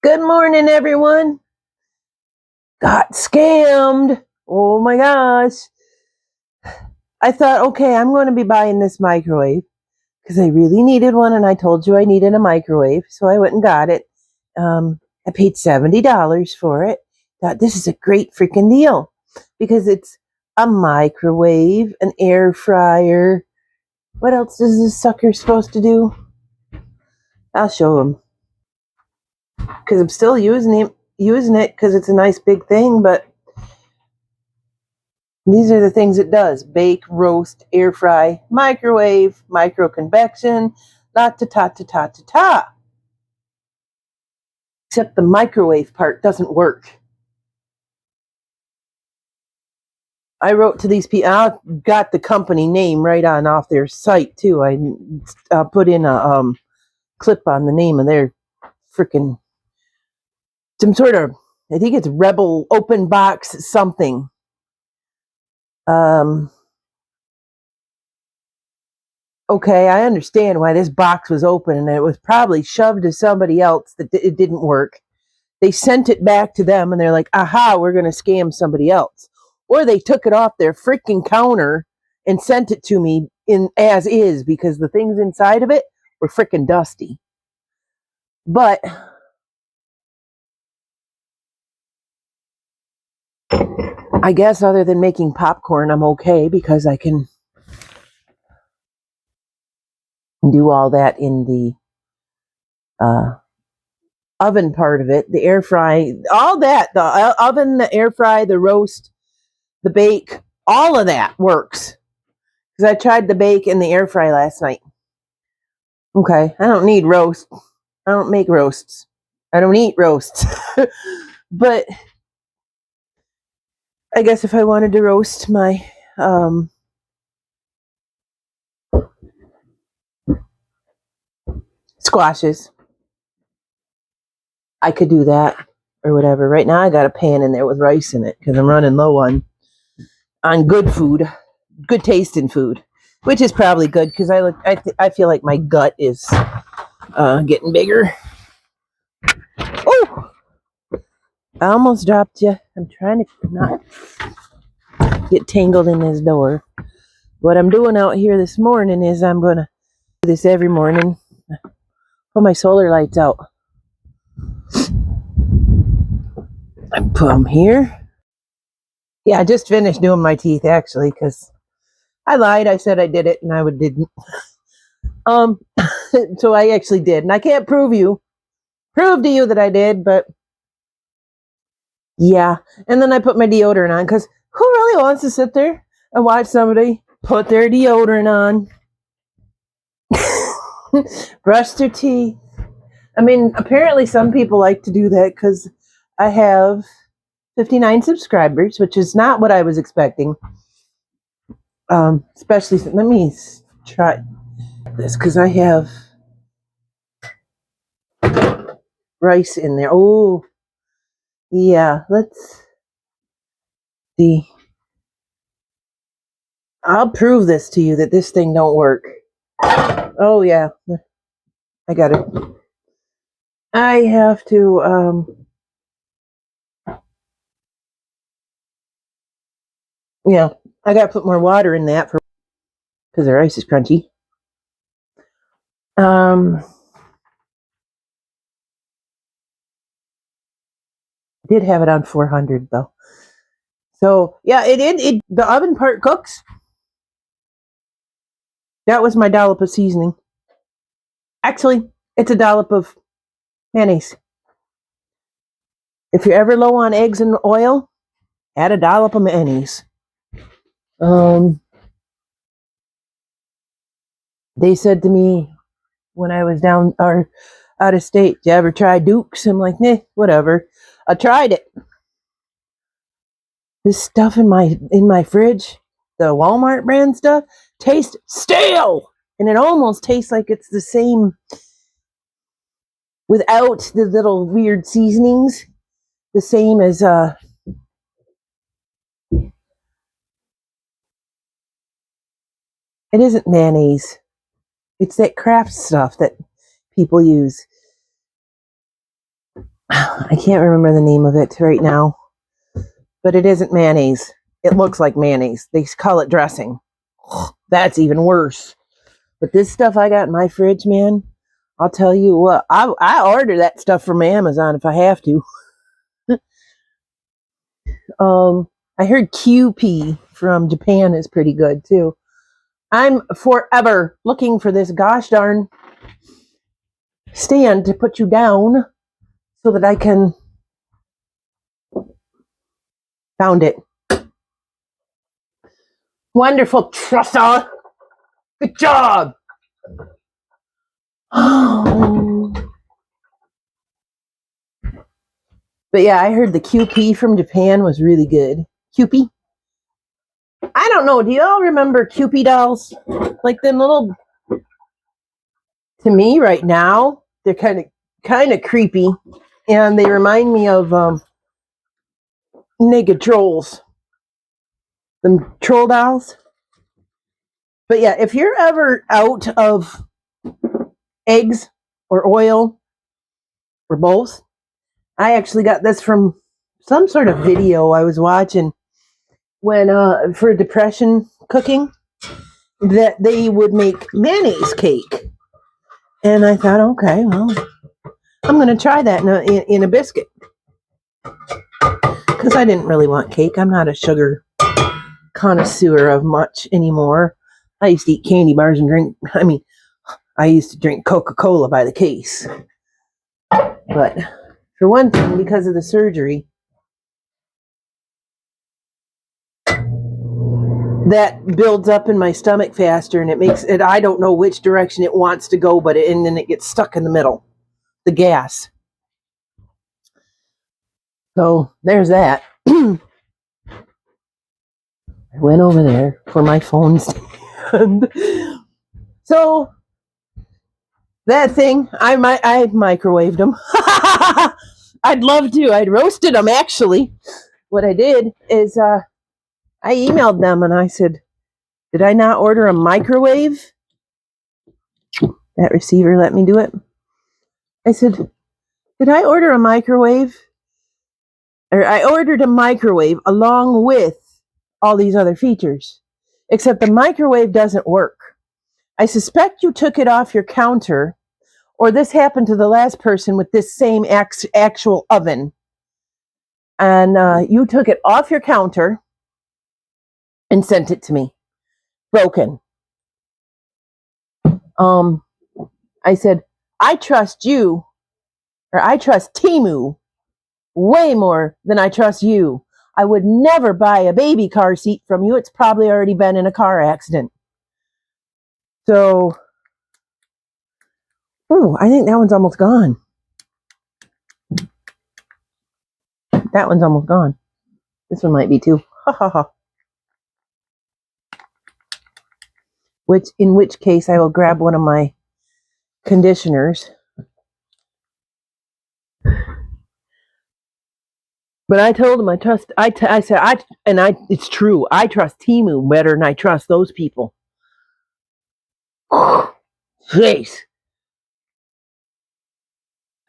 Good morning, everyone. Got scammed. Oh my gosh. I thought, okay, I'm going to be buying this microwave because I really needed one, and I told you I needed a microwave, so I went and got it. I paid $70 for it. Thought this is a great freaking deal because it's a microwave, an air fryer. What else is this sucker supposed to do? I'll show them because I'm still using it because it's a nice big thing, but these are the things it does: bake, roast, air fry, microwave, micro convection, la ta ta ta ta ta ta. Except the microwave part doesn't work. I wrote to these people. I got the company name right on off their site too. I put in a clip on the name of their freaking some sort of, I think it's Rebel Open Box something. Okay, I understand why this box was open, and it was probably shoved to somebody else that it didn't work. They sent it back to them, and they're like, aha, we're going to scam somebody else. Or they took it off their freaking counter and sent it to me in as is because the things inside of it were freaking dusty. But I guess other than making popcorn, I'm okay because I can do all that in the oven part of it, the air fry, all that, the oven, the air fry, the roast, the bake, all of that works. Because I tried the bake and the air fry last night. Okay, I don't need roast. I don't make roasts. I don't eat roasts. But I guess if I wanted to roast my squashes, I could do that or whatever. Right now I got a pan in there with rice in it because I'm running low on good food, good tasting food, which is probably good because I feel like my gut is getting bigger. Oh, I almost dropped you. I'm trying to not get tangled in this door. What I'm doing out here this morning is I'm going to do this every morning. Put my solar lights out. I put them here. Yeah, I just finished doing my teeth actually because I lied. I said I did it and I didn't. So I actually did, and I can't prove to you that I did, but yeah. And then I put my deodorant on because who really wants to sit there and watch somebody put their deodorant on, brush their teeth? I mean, apparently some people like to do that because I have 59 subscribers, which is not what I was expecting. Especially, let me try this because I have rice in there. Oh, yeah. Let's see. I'll prove this to you that this thing don't work. Oh yeah, I got it. I have to. Yeah, I got to put more water in that because the rice is crunchy. Did have it on 400 though. So yeah, it the oven part cooks. That was my dollop of seasoning. Actually, it's a dollop of mayonnaise. If you're ever low on eggs and oil, add a dollop of mayonnaise. They said to me when I was down or out of state, "You ever try Duke's?" I'm like, nah, whatever. I tried it. This stuff in my fridge, the Walmart brand stuff, tastes stale, and it almost tastes like it's the same without the little weird seasonings. The same as it isn't mayonnaise. It's that Kraft stuff that people use. I can't remember the name of it right now, but it isn't mayonnaise. It looks like mayonnaise. They call it dressing. That's even worse. But this stuff I got in my fridge, man, I'll tell you what, I order that stuff from Amazon if I have to. I heard QP from Japan is pretty good too. I'm forever looking for this gosh darn stand to put you down so that I can found it. Wonderful, Tressa. Good job. But yeah, I heard the QP from Japan was really good. QP? I don't know. Do y'all remember QP dolls? Like them little. To me, right now, they're kind of creepy, and they remind me of naked trolls. Them troll dolls. But yeah, if you're ever out of eggs or oil or both, I actually got this from some sort of video I was watching when for depression cooking, that they would make mayonnaise cake. And I thought, okay, well, I'm going to try that in a biscuit. Because I didn't really want cake. I'm not a sugar connoisseur of much anymore. I used to eat candy bars and I used to drink Coca-Cola by the case. But for one thing, because of the surgery, that builds up in my stomach faster, and it makes it, I don't know which direction it wants to go, and then it gets stuck in the middle, the gas. So there's that. I went over there for my phone stand. So that thing, I microwaved them. I'd love to. I'd roasted them, actually. What I did is I emailed them and I said, did I not order a microwave? That receiver let me do it. I said, did I order a microwave? Or I ordered a microwave along with all these other features, except the microwave doesn't work. I suspect you took it off your counter, or this happened to the last person with this same actual oven. And you took it off your counter and sent it to me. Broken. I said, I trust you, or I trust Temu way more than I trust you. I would never buy a baby car seat from you. It's probably already been in a car accident. So, I think that one's almost gone. That one's almost gone. This one might be too. Ha ha ha. In which case I will grab one of my conditioners. But I told him it's true. I trust Temu better than I trust those people. Jeez.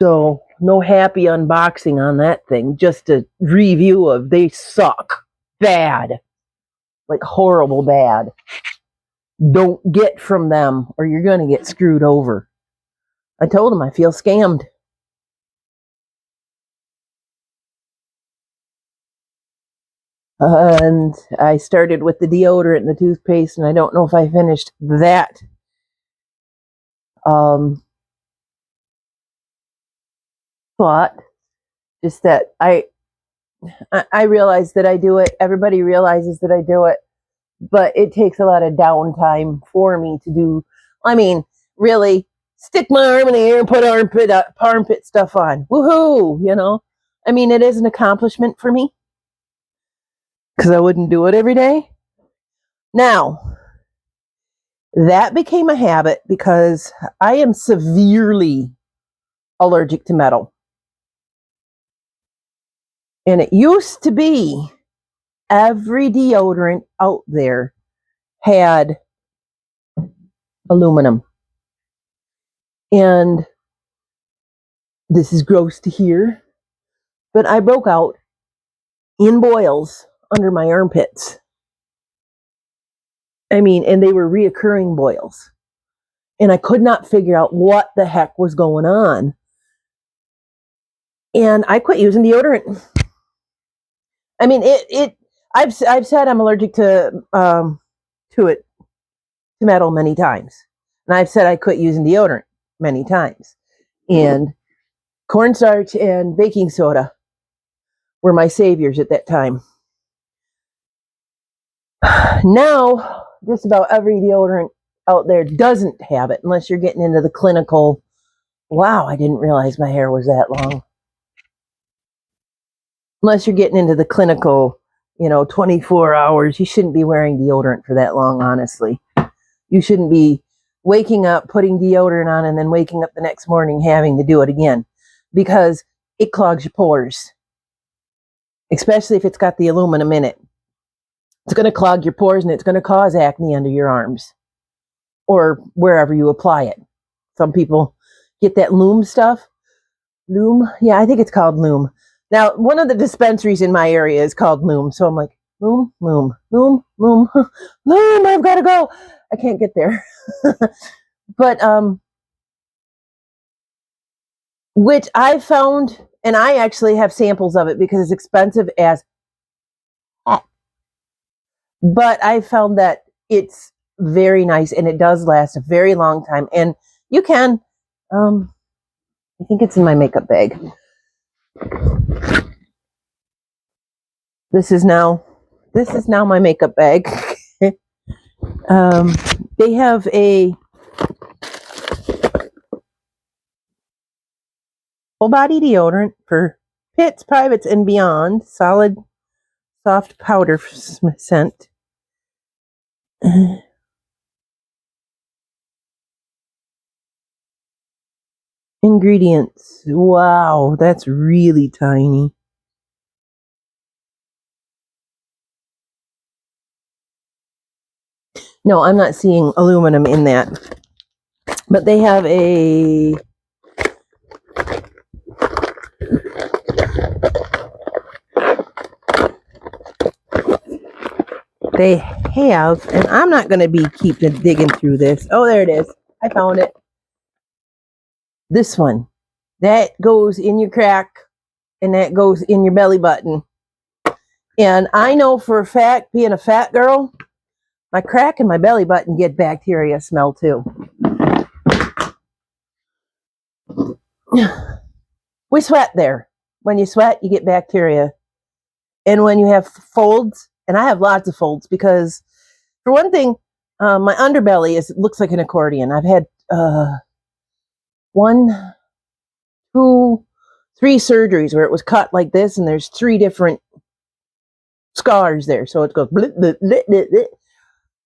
So, no happy unboxing on that thing. Just a review of they suck. Bad. Like horrible bad. Don't get from them or you're going to get screwed over. I told him I feel scammed. And I started with the deodorant and the toothpaste, and I don't know if I finished that. But just that I realize that I do it. Everybody realizes that I do it, but it takes a lot of downtime for me to do. I mean, really, stick my arm in the air and put armpit stuff on. Woohoo! You know, I mean, it is an accomplishment for me because I wouldn't do it every day. Now, that became a habit because I am severely allergic to metal. And it used to be every deodorant out there had aluminum. And this is gross to hear, But I broke out in boils under my armpits. I mean, and they were reoccurring boils. And I could not figure out what the heck was going on. And I quit using deodorant. I mean, I've said I'm allergic to it, to metal many times. And I've said I quit using deodorant many times. And cornstarch and baking soda were my saviors at that time. Now, just about every deodorant out there doesn't have it, unless you're getting into the clinical, wow, I didn't realize my hair was that long. Unless you're getting into the clinical, 24 hours, you shouldn't be wearing deodorant for that long, honestly. You shouldn't be waking up, putting deodorant on, and then waking up the next morning having to do it again, because it clogs your pores, especially if it's got the aluminum in it. It's going to clog your pores, and it's going to cause acne under your arms or wherever you apply it. Some people get that Loom stuff. Loom? Yeah, I think it's called Loom. Now, one of the dispensaries in my area is called Loom, so I'm like, Loom, Loom, Loom, Loom, Loom, I've got to go. I can't get there. But, which I found, and I actually have samples of it because it's expensive as heck. But I found that it's very nice, and it does last a very long time. And you can, I think it's in my makeup bag. This is now my makeup bag. They have a full body deodorant for pits, privates, and beyond. Solid, soft powder scent. Ingredients. Wow, that's really tiny. No, I'm not seeing aluminum in that. But they have a and I'm not going to be keeping digging through this. Oh, there it is. I found it. This one. That goes in your crack, and that goes in your belly button. And I know for a fact, being a fat girl, my crack and my belly button get bacteria smell too. We sweat there. When you sweat, you get bacteria. And when you have folds, and I have lots of folds because, for one thing, my underbelly looks like an accordion. I've had 1, 2, 3 surgeries where it was cut like this, and there's 3 different scars there. So it goes blip, blip, blip, blip, blip.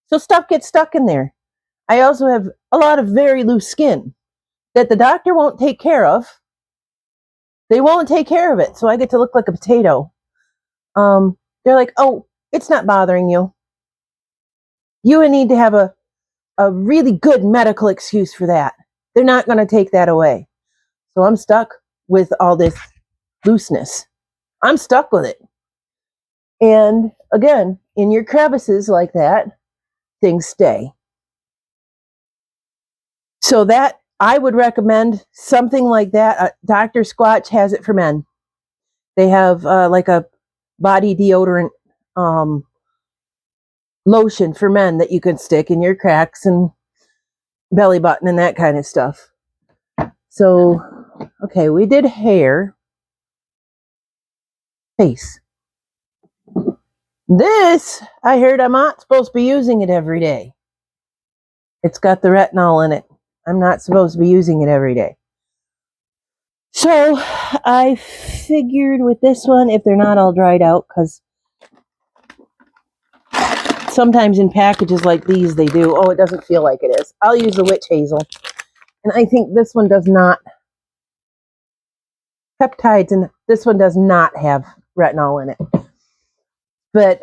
So stuff gets stuck in there. I also have a lot of very loose skin that the doctor won't take care of. They won't take care of it, so I get to look like a potato. They're like, oh, it's not bothering you. You would need to have a really good medical excuse for that. They're not going to take that away. So I'm stuck with all this looseness. I'm stuck with it. And again, in your crevices like that, things stay. So that, I would recommend something like that. Dr. Squatch has it for men. They have like a body deodorant lotion for men that you can stick in your cracks and belly button and that kind of stuff. So, okay, we did hair. Face. This, I heard I'm not supposed to be using it every day. It's got the retinol in it. I'm not supposed to be using it every day. So, I figured with this one, if they're not all dried out, because sometimes in packages like these, they do. Oh, it doesn't feel like it is. I'll use the witch hazel. And I think this one does not. Peptides, and this one does not have retinol in it. But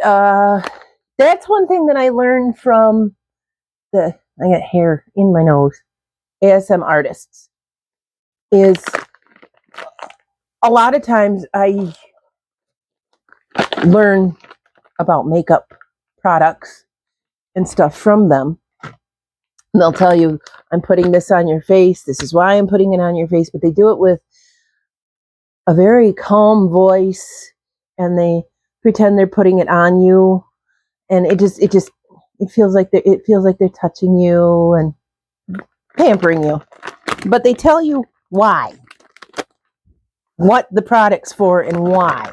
that's one thing that I learned from I got hair in my nose, ASM artists, is a lot of times I learn about makeup products and stuff from them. And they'll tell you, I'm putting this on your face. This is why I'm putting it on your face. But they do it with a very calm voice, and they pretend they're putting it on you. And it feels like they're touching you and pampering you. But they tell you why, what the product's for, and why.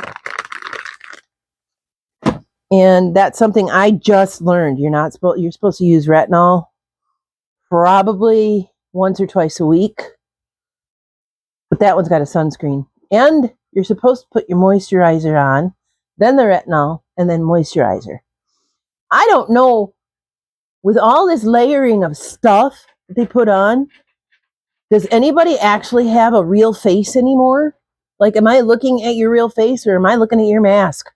And that's something I just learned. You're supposed to use retinol probably once or twice a week, but that one's got a sunscreen. And you're supposed to put your moisturizer on, then the retinol, and then moisturizer. I don't know, with all this layering of stuff that they put on, does anybody actually have a real face anymore? Like, am I looking at your real face, or am I looking at your mask?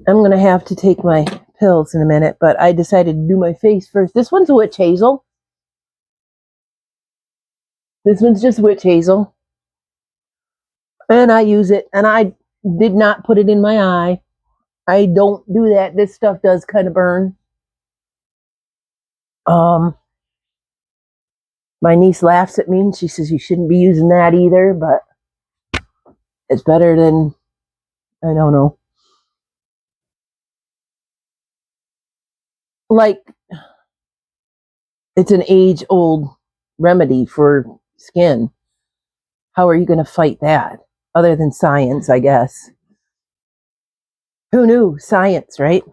I'm going to have to take my pills in a minute, but I decided to do my face first. This one's witch hazel. This one's just witch hazel. And I use it, and I did not put it in my eye. I don't do that. This stuff does kind of burn. My niece laughs at me, and she says you shouldn't be using that either, but it's better than, I don't know. Like, it's an age-old remedy for skin. How are you going to fight that? Other than science, I guess. Who knew? Science, right?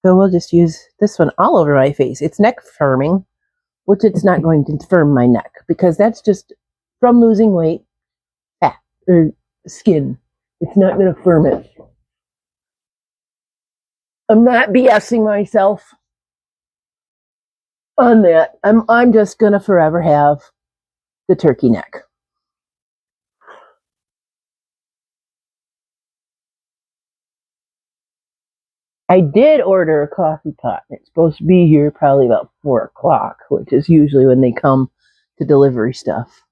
So we'll just use this one all over my face. It's neck firming, which it's not going to firm my neck, because that's just from losing weight, fat, or skin. It's not going to firm it. I'm not BSing myself on that. I'm just going to forever have the turkey neck. I did order a coffee pot. It's supposed to be here probably about 4 o'clock, which is usually when they come to delivery stuff.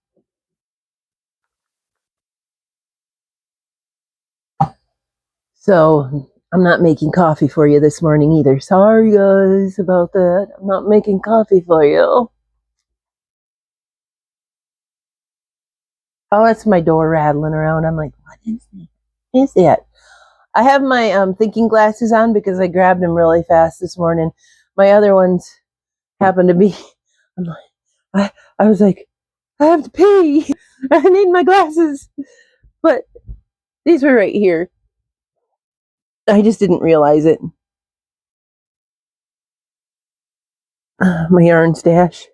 So I'm not making coffee for you this morning either. Sorry, guys, about that. I'm not making coffee for you. Oh, that's my door rattling around. I'm like, what is that? I have my thinking glasses on because I grabbed them really fast this morning. My other ones happened to be, I was like, I have to pee. I need my glasses. But these were right here. I just didn't realize it. My yarn stash.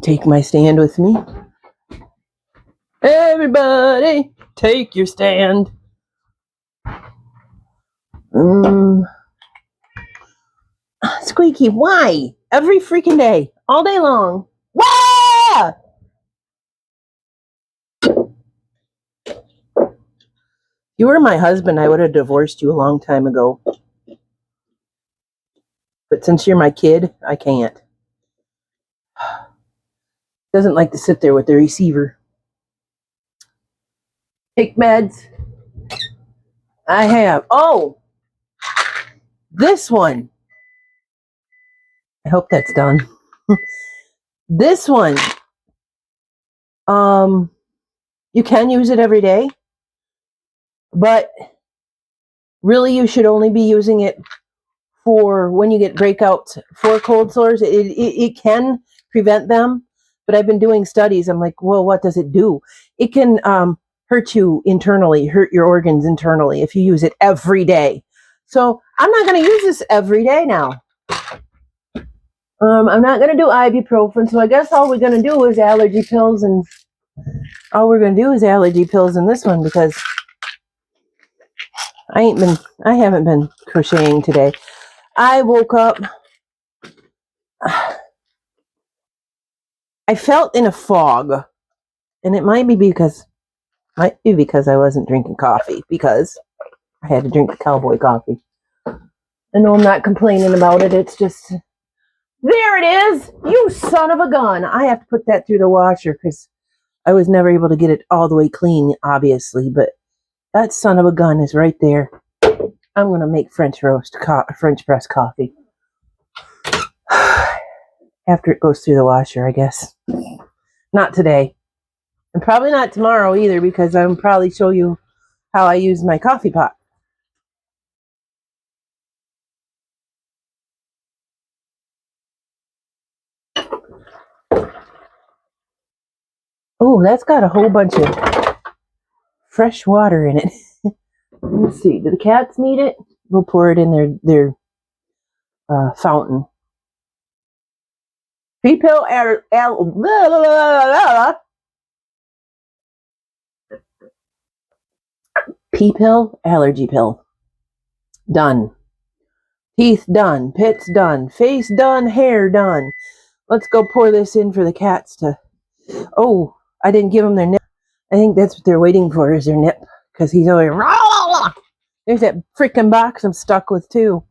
Take my stand with me. Everybody, take your stand. Squeaky, why? Every freaking day, all day long. Wah! You were my husband, I would have divorced you a long time ago. But since you're my kid, I can't. Doesn't like to sit there with the receiver. Take meds. I have. Oh, this one. I hope that's done. This one. You can use it every day, but really you should only be using it for when you get breakouts for cold sores. It can prevent them, but I've been doing studies. I'm like, well, what does it do? It can hurt you internally, hurt your organs internally if you use it every day. So I'm not going to use this every day now. I'm not going to do ibuprofen, so I guess all we're going to do is allergy pills, and all we're going to do is allergy pills in this one, because I haven't been crocheting today. I woke up, I felt in a fog, and it might be because I wasn't drinking coffee, because I had to drink the cowboy coffee. I know I'm not complaining about it. It's just There it is! You son of a gun! I have to put that through the washer because I was never able to get it all the way clean, obviously, but that son of a gun is right there. I'm going to make French press coffee. After it goes through the washer, I guess. Not today. And probably not tomorrow either because I'll probably show you how I use my coffee pot. Oh, that's got a whole bunch of fresh water in it. Let's see. Do the cats need it? We'll pour it in their fountain. Pea pill allergy pill. Done. Teeth done. Pits done. Face done. Hair done. Let's go pour this in for the cats to... Oh, I didn't give them their nip. I think that's what they're waiting for is their nip. Because he's always... There's that freaking box I'm stuck with too.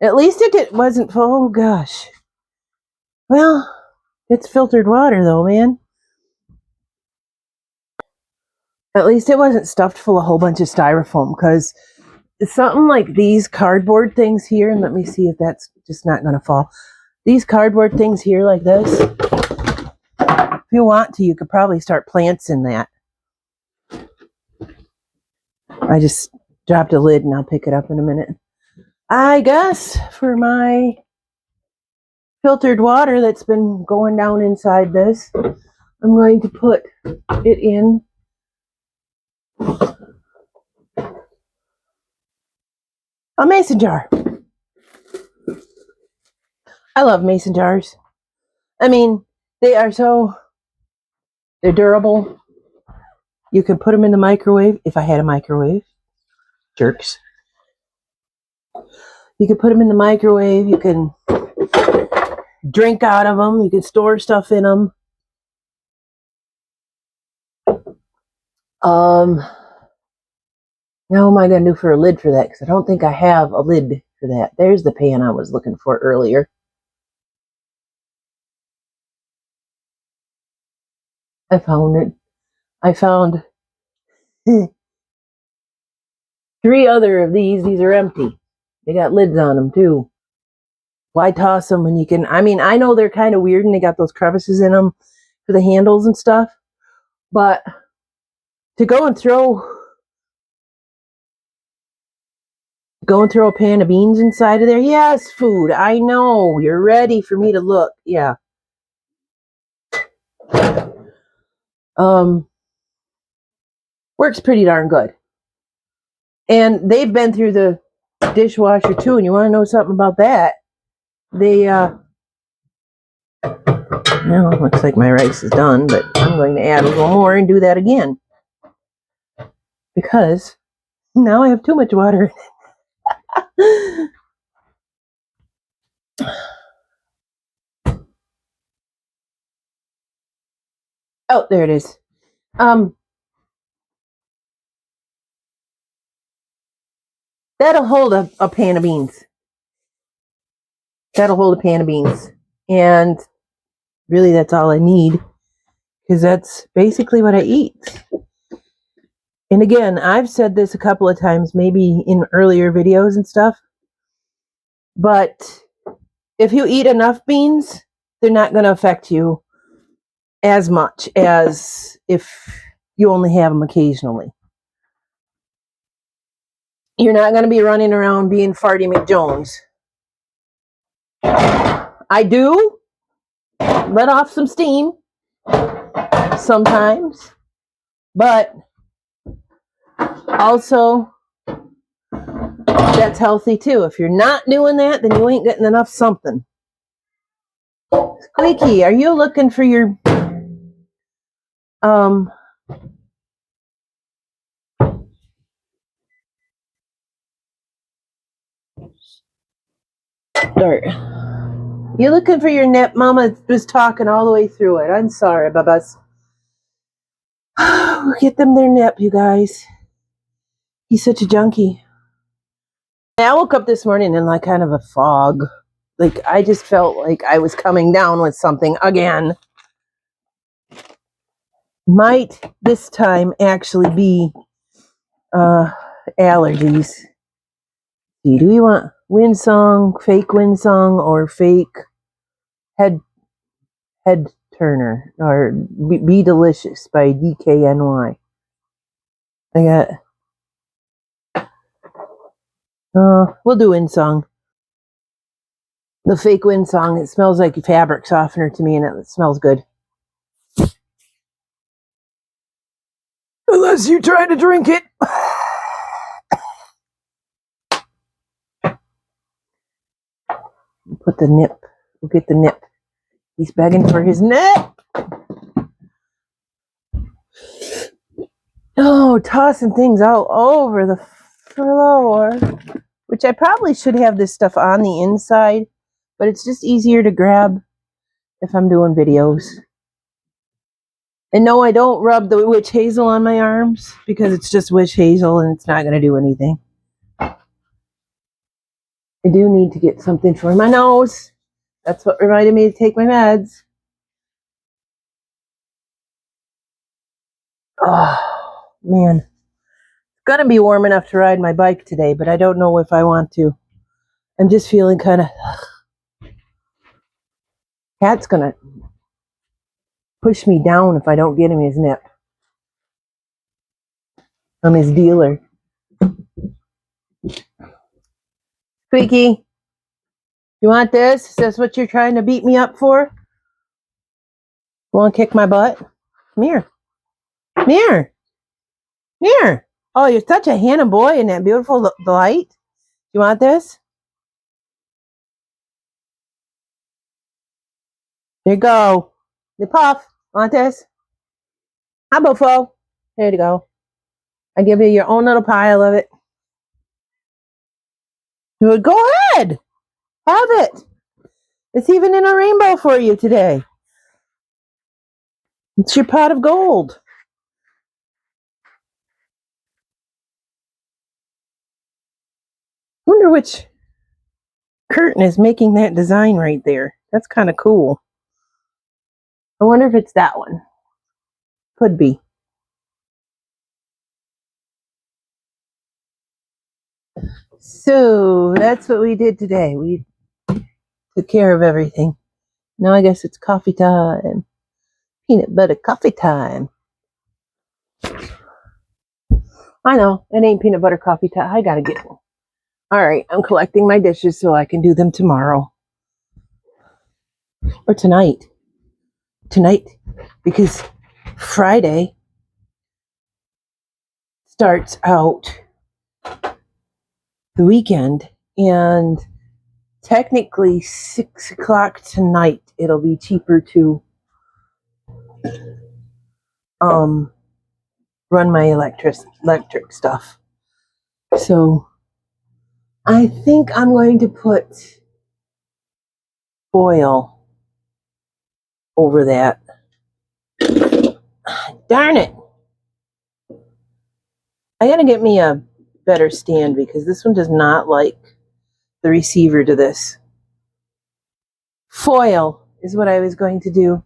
At least it wasn't full. Oh gosh. Well, it's filtered water though, man. At least it wasn't stuffed full of a whole bunch of styrofoam because something like these cardboard things here, and let me see if that's just not going to fall. These cardboard things here like this, if you want to, you could probably start plants in that. I just dropped a lid and I'll pick it up in a minute. I guess for my filtered water that's been going down inside this, I'm going to put it in a mason jar. I love mason jars. I mean, they're durable. You can put them in the microwave if I had a microwave. Jerks. You can put them in the microwave. You can drink out of them. You can store stuff in them. Now what am I going to do for a lid for that? Because I don't think I have a lid for that. There's the pan I was looking for earlier. I found it. I found 3 other of these. These are empty. They got lids on them too. Why toss them when you can? I mean, I know they're kind of weird and they got those crevices in them for the handles and stuff. But to go and throw a pan of beans inside of there. Yes, food. I know. You're ready for me to look. Yeah. Works pretty darn good. And they've been through the dishwasher too. And you want to know something about that? They, well, looks like my rice is done, but I'm going to add a little more and do that again. Because now I have too much water. Oh, there it is. That'll hold a pan of beans. That'll hold a pan of beans. And really that's all I need. Because that's basically what I eat. And again, I've said this a couple of times, maybe in earlier videos and stuff. But if you eat enough beans, they're not going to affect you as much as if you only have them occasionally. You're not going to be running around being Farty McJones. I do let off some steam sometimes, but also that's healthy too. If you're not doing that, then you ain't getting enough something. Squeaky, are you looking for your you looking for your nip? Mama was talking all the way through it. I'm sorry, Babas. Get them their nip, you guys. He's such a junkie. I woke up this morning in like kind of a fog. like I just felt like I was coming down with something again. Might this time actually be allergies. Do we want wind song, fake wind song, or fake head turner, or Be Delicious by DKNY? I got. We'll do wind song. The fake wind song. It smells like a fabric softener to me, and it smells good. Unless you try to drink it. Put the nip. We'll get the nip. He's begging for his nip. Oh, tossing things all over the floor. Which I probably should have this stuff on the inside, but it's just easier to grab if I'm doing videos. And no, I don't rub the witch hazel on my arms because it's just witch hazel and it's not going to do anything. I do need to get something for my nose. That's what reminded me to take my meds. Oh, man. It's going to be warm enough to ride my bike today, but I don't know if I want to. I'm just feeling kind of... Cat's going to push me down if I don't get him his nip. I'm his dealer. Squeaky, you want this? Is this what you're trying to beat me up for? Want to kick my butt? Come here. Come here. Come here. Oh, you're such a handsome boy in that beautiful light. You want this? There you go. The puff. Want this? How about fo? There you go. I give you your own little pile of it. Go ahead. Have it. It's even in a rainbow for you today. It's your pot of gold. Wonder which curtain is making that design right there. That's kind of cool. I wonder if it's that one. Could be. So that's what we did today. We took care of everything. Now I guess it's coffee time. Peanut butter coffee time. I know, it ain't peanut butter coffee time. I gotta get one. Alright, I'm collecting my dishes so I can do them tomorrow. Or tonight. Tonight. Because Friday starts out the weekend, and technically 6 o'clock tonight it'll be cheaper to run my electric stuff. So I think I'm going to put foil over that. Darn it. I gotta get me a better stand because this one does not like the receiver to this. Foil is what I was going to do.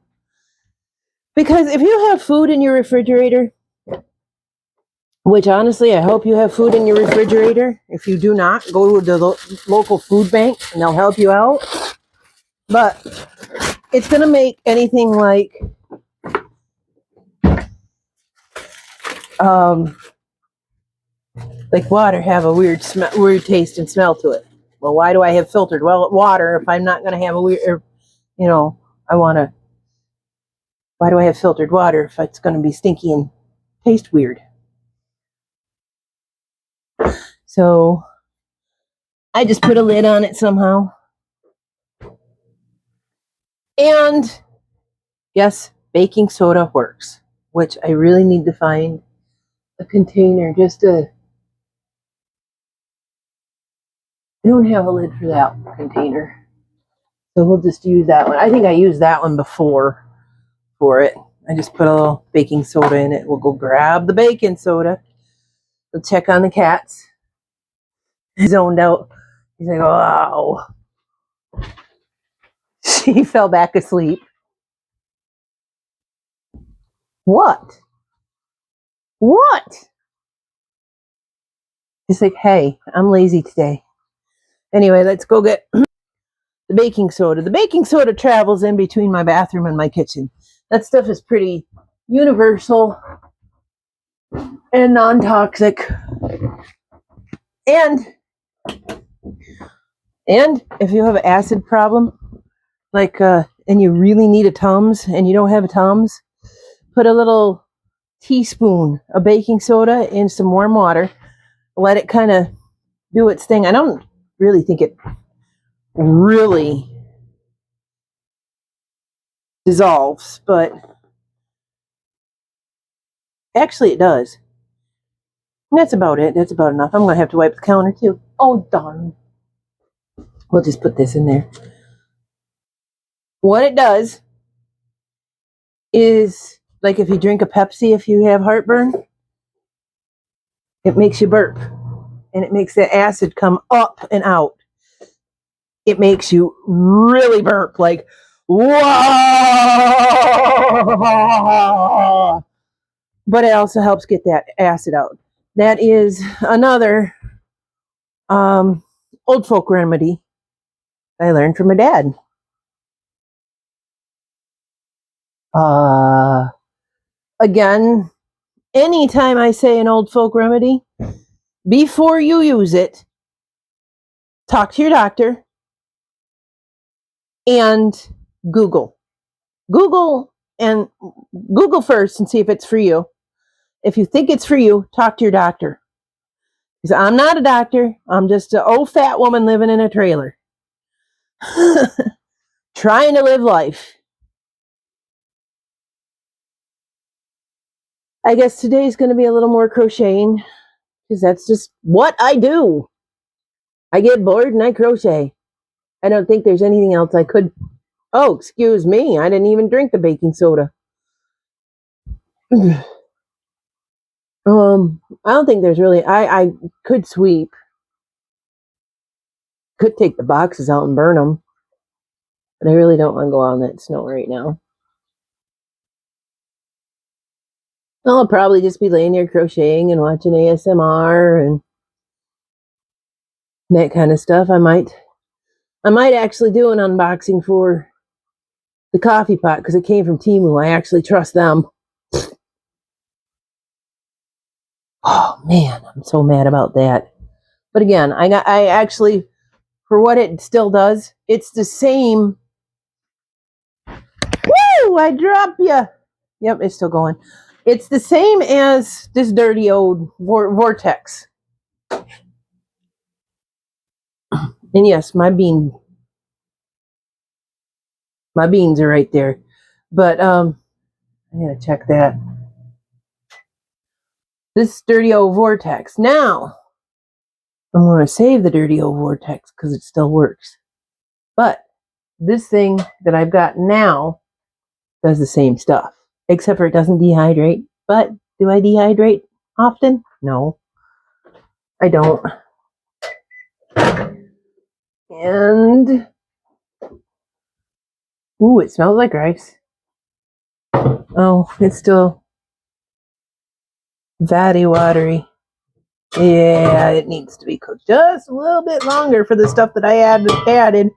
Because if you have food in your refrigerator, which honestly I hope you have food in your refrigerator. If you do not, go to the local food bank and they'll help you out. But it's going to make anything like water have a weird taste and smell to it. Well, why do I have filtered water if I'm not going to have a weird, why do I have filtered water if it's going to be stinky and taste weird? So I just put a lid on it somehow. And yes, baking soda works, which I really need to find a container just to... I don't have a lid for that container. So we'll just use that one. I think I used that one before for it. I just put a little baking soda in it. We'll go grab the baking soda. We'll check on the cats. He's zoned out. He's like, wow. She fell back asleep. What? What? She's like, hey, I'm lazy today. Anyway, let's go get the baking soda. The baking soda travels in between my bathroom and my kitchen. That stuff is pretty universal and non-toxic. And if you have an acid problem, like and you really need a Tums and you don't have a Tums, put a little teaspoon of baking soda in some warm water. Let it kind of do its thing. I don't really think it really dissolves, but actually it does. And that's about it. That's about enough. I'm going to have to wipe the counter too. Oh, darn. We'll just put this in there. What it does is, like if you drink a Pepsi, if you have heartburn, it makes you burp. And it makes the acid come up and out. It makes you really burp, like, whoa! But it also helps get that acid out. That is another old folk remedy I learned from my dad. Again, anytime I say an old folk remedy, before you use it, talk to your doctor and Google. Google first and see if it's for you. If you think it's for you, talk to your doctor. Because I'm not a doctor. I'm just an old fat woman living in a trailer. Trying to live life. I guess today's going to be a little more crocheting. Because that's just what I do. I get bored and I crochet. I don't think there's anything else I could. Oh, excuse me. I didn't even drink the baking soda. I don't think there's really. I could sweep. Could take the boxes out and burn them. But I really don't want to go out in that snow right now. I'll probably just be laying here crocheting and watching ASMR and that kind of stuff. I might actually do an unboxing for the coffee pot because it came from Temu. I actually trust them. Oh man, I'm so mad about that. But again, I actually, for what it still does, it's the same. Woo! I drop you. Yep, it's still going. It's the same as this dirty old vortex. And yes, my beans are right there. But I gotta check that. This dirty old vortex. Now, I'm going to save the dirty old vortex because it still works. But this thing that I've got now does the same stuff, except for it doesn't dehydrate. But do I dehydrate often? No, I don't. And, ooh, it smells like rice. Oh, it's still fatty, watery. Yeah, it needs to be cooked just a little bit longer for the stuff that I added.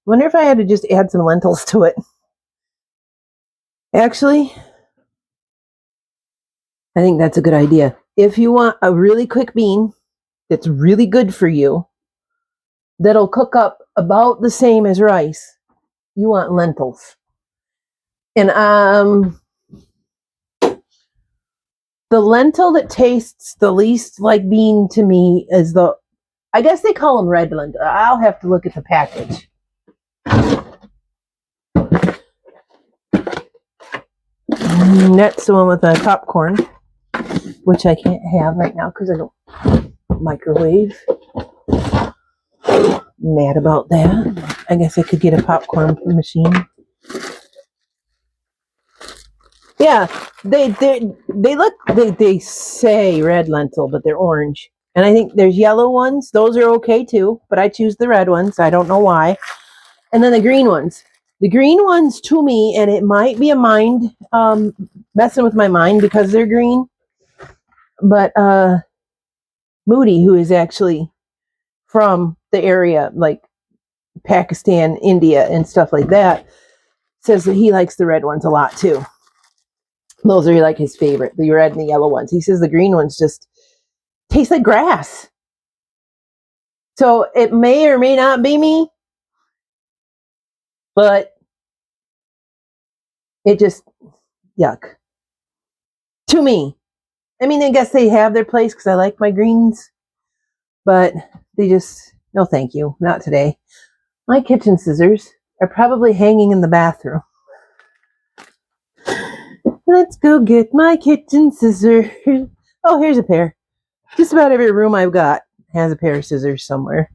Wonder if I had to just add some lentils to it. Actually, I think that's a good idea. If you want a really quick bean that's really good for you, that'll cook up about the same as rice, you want lentils. And the lentil that tastes the least like bean to me is I guess they call them red lentil. I'll have to look at the package. And that's the one with the popcorn, which I can't have right now because I don't microwave. Mad about that. I guess I could get a popcorn machine. Yeah, they say red lentil, but they're orange. And I think there's yellow ones. Those are okay too, but I choose the red ones. I don't know why. And then the green ones. The green ones to me, and it might be a mind, messing with my mind because they're green, but Moody, who is actually from the area, like Pakistan, India, and stuff like that, says that he likes the red ones a lot too. Those are like his favorite, the red and the yellow ones. He says the green ones just taste like grass. So it may or may not be me, but it just, yuck. To me. I mean, I guess they have their place because I like my greens, but they just, no thank you, not today. My kitchen scissors are probably hanging in the bathroom. Let's go get my kitchen scissors. Oh, here's a pair. Just about every room I've got has a pair of scissors somewhere.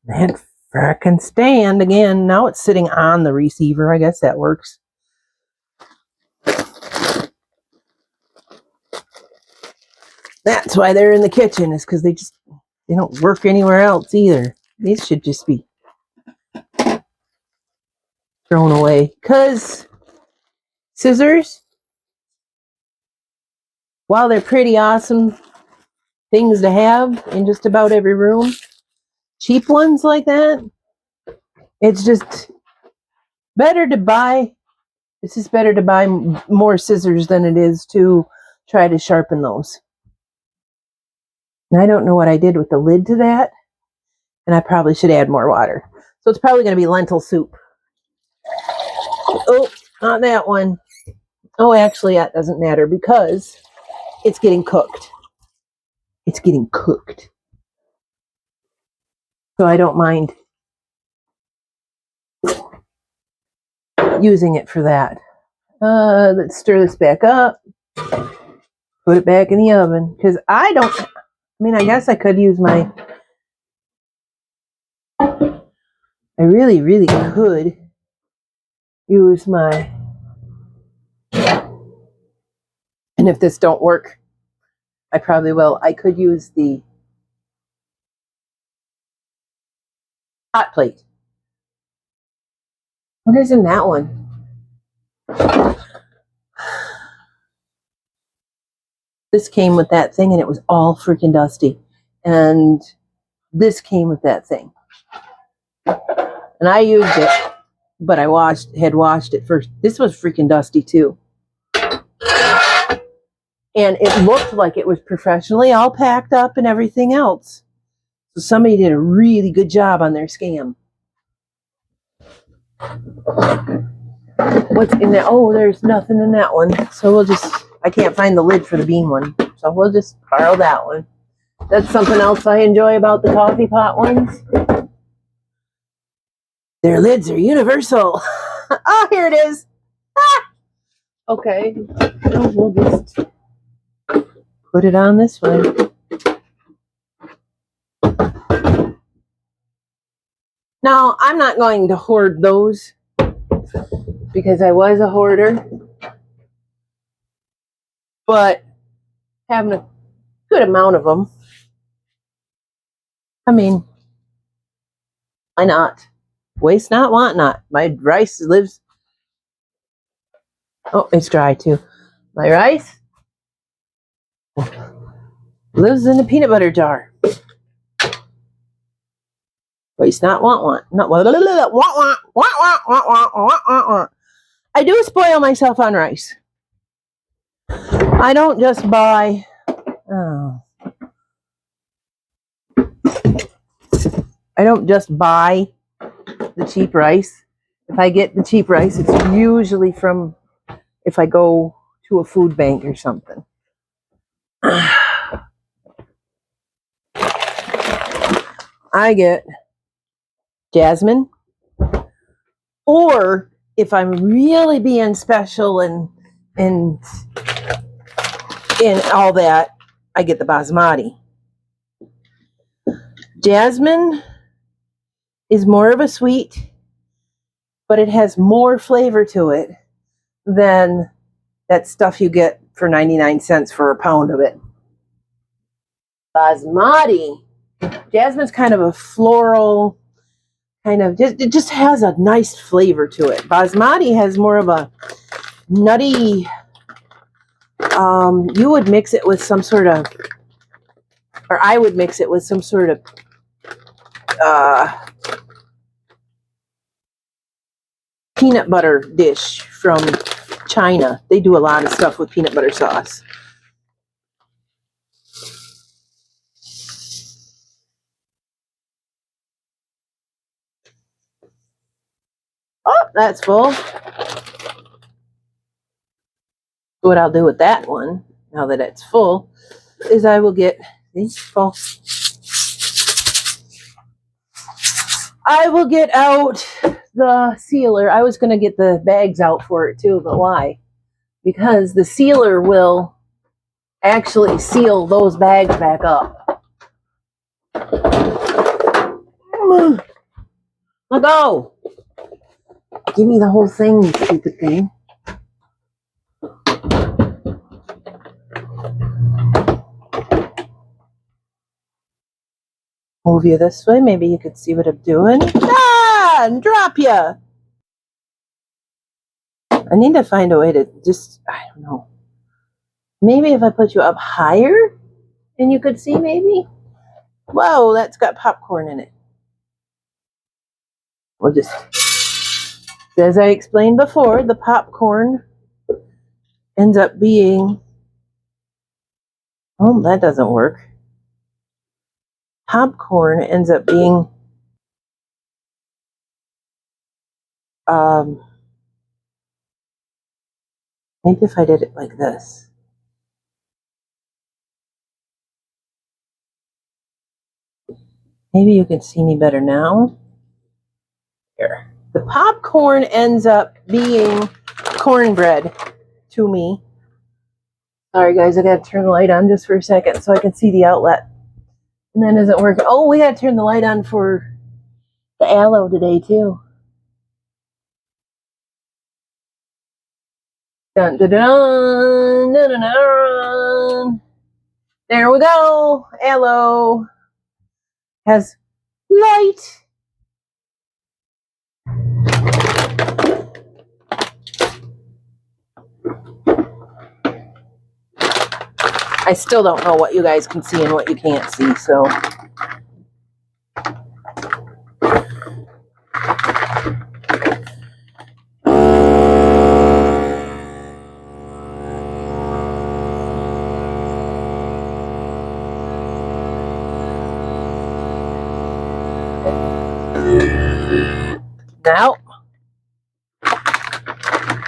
That frickin' stand again. Now it's sitting on the receiver. I guess that works. That's why they're in the kitchen, is because they don't work anywhere else either. These should just be thrown away. Because scissors, while they're pretty awesome things to have in just about every room, cheap ones like that, it's just better to buy. It's just better to buy more scissors than it is to try to sharpen those. And I don't know what I did with the lid to that, and I probably should add more water. So it's probably going to be lentil soup. Oh, not that one. Oh, actually, that doesn't matter because it's getting cooked. It's getting cooked. So I don't mind using it for that. Let's stir this back up. Put it back in the oven. Because I guess I could use my... I really, really could use my... And if this don't work, I probably will. I could use the hot plate. What is in that one? This came with that thing and it was all freaking dusty. And this came with that thing. And I used it, but I had washed it first. This was freaking dusty too. And it looked like it was professionally all packed up and everything else. So somebody did a really good job on their scam. What's in there? Oh, there's nothing in that one. So I can't find the lid for the bean one. So we'll just borrow that one. That's something else I enjoy about the coffee pot ones. Their lids are universal. Oh, here it is. Ah! Okay. So we'll just put it on this way. Now, I'm not going to hoard those because I was a hoarder. But having a good amount of them, I mean, why not? Waste not, want not. My rice lives... Oh, it's dry too. My rice lives in a peanut butter jar. Waste not, want. Not want. I do spoil myself on rice. I don't just buy... I don't just buy the cheap rice. If I get the cheap rice, it's usually from if I go to a food bank or something. I get jasmine, or if I'm really being special and all that, I get the basmati. Jasmine is more of a sweet, but it has more flavor to it than that stuff you get for 99 cents for a pound of it. Basmati. Jasmine's kind of a floral, kind of, it just has a nice flavor to it. Basmati has more of a nutty, you would mix it with some sort of, or I would mix it with some sort of peanut butter dish from China. They do a lot of stuff with peanut butter sauce. Oh, that's full. What I'll do with that one, now that it's full, is I will get these full. I will get out the sealer. I was going to get the bags out for it too, but why? Because the sealer will actually seal those bags back up. Let go. Give me the whole thing, you stupid thing. Move you this way. Maybe you could see what I'm doing. Ah, and drop you. I need to find a way to just, I don't know. Maybe if I put you up higher and you could see maybe. Whoa, that's got popcorn in it. We'll just, as I explained before, the popcorn ends up being, oh, that doesn't work. Popcorn ends up being maybe if I did it like this. Maybe you can see me better now. Here. The popcorn ends up being cornbread to me. Sorry guys, I gotta turn the light on just for a second so I can see the outlet. And that isn't working. Oh, we gotta turn the light on for the aloe today too. Dun dun dun dun dun dun. There we go. Aloe has light. I still don't know what you guys can see and what you can't see, so. Now,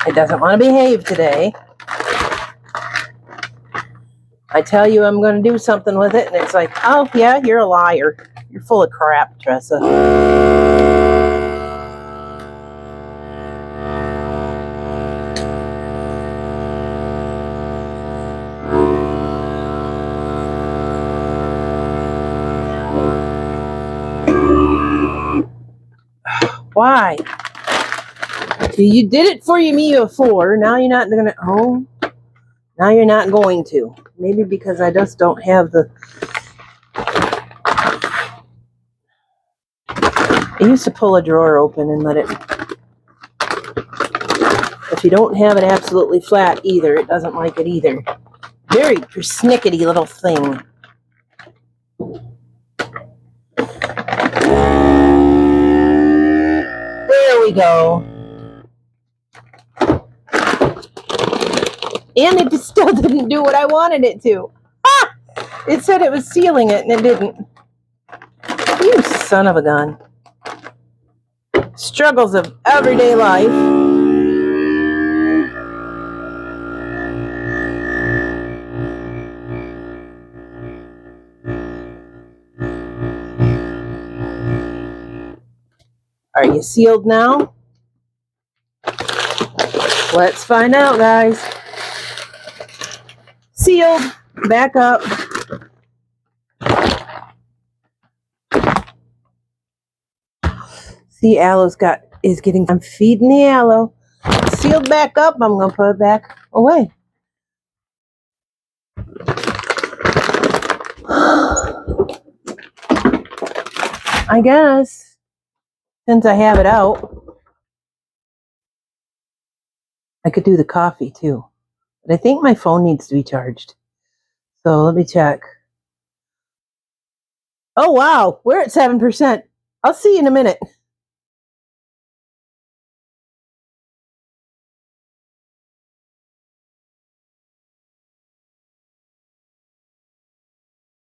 it doesn't want to behave today. I tell you I'm going to do something with it, and it's like, oh, yeah, you're a liar. You're full of crap, Tressa. Why? You did it for me before. Now you're not going to. Oh, now you're not going to. Maybe because I just don't have the. I used to pull a drawer open and let it. If you don't have it absolutely flat either, it doesn't like it either. Very persnickety little thing. There we go. And it just still didn't do what I wanted it to. Ah! It said it was sealing it, and it didn't. You son of a gun. Struggles of everyday life. Are you sealed now? Let's find out, guys. Sealed. Back up. See, aloe's is getting. I'm feeding the aloe. Sealed back up. I'm gonna put it back away. I guess, since I have it out, I could do the coffee too. But I think my phone needs to be charged. So let me check. Oh, wow. We're at 7%. I'll see you in a minute.